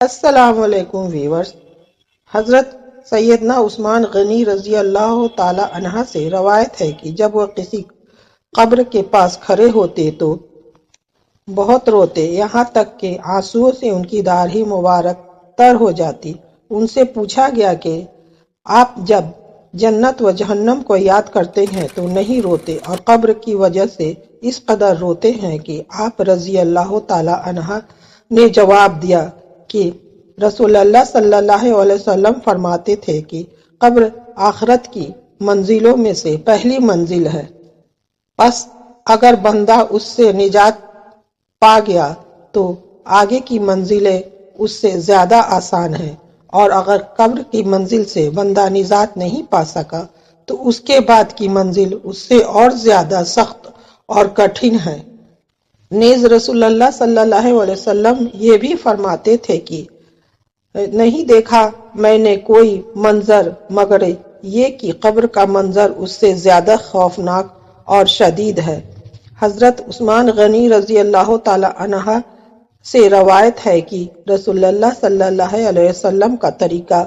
السلام علیکم ویورز۔ حضرت سیدنا عثمان غنی رضی اللہ تعالی عنہ سے روایت ہے کہ جب وہ کسی قبر کے پاس کھڑے ہوتے تو بہت روتے، یہاں تک کہ آنسوؤں سے ان کی داڑھی مبارک تر ہو جاتی۔ ان سے پوچھا گیا کہ آپ جب جنت و جہنم کو یاد کرتے ہیں تو نہیں روتے اور قبر کی وجہ سے اس قدر روتے ہیں کہ آپ رضی اللہ تعالی عنہ نے جواب دیا کہ رسول اللہ صلی اللہ علیہ وسلم فرماتے تھے کہ قبر آخرت کی منزلوں میں سے پہلی منزل ہے، پس اگر بندہ اس سے نجات پا گیا تو آگے کی منزلیں اس سے زیادہ آسان ہیں، اور اگر قبر کی منزل سے بندہ نجات نہیں پا سکا تو اس کے بعد کی منزل اس سے اور زیادہ سخت اور کٹھن ہے۔ نیز رسول اللہ صلی اللہ علیہ وسلم یہ بھی فرماتے تھے کہ نہیں دیکھا میں نے کوئی منظر مگر یہ کہ قبر کا منظر اس سے زیادہ خوفناک اور شدید ہے۔ حضرت عثمان غنی رضی اللہ تعالی عنہ سے روایت ہے کہ رسول اللہ صلی اللہ علیہ وسلم کا طریقہ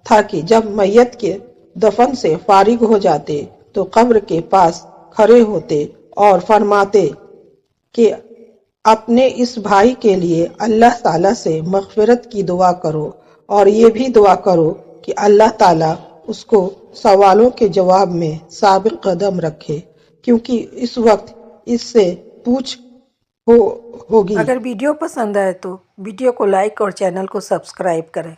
تھا کہ جب میت کے دفن سے فارغ ہو جاتے تو قبر کے پاس کھڑے ہوتے اور فرماتے کہ اپنے اس بھائی کے لیے اللہ تعالیٰ سے مغفرت کی دعا کرو، اور یہ بھی دعا کرو کہ اللہ تعالیٰ اس کو سوالوں کے جواب میں ثابت قدم رکھے، کیونکہ اس وقت اس سے پوچھ ہوگی۔ اگر ویڈیو پسند آئے تو ویڈیو کو لائک اور چینل کو سبسکرائب کریں۔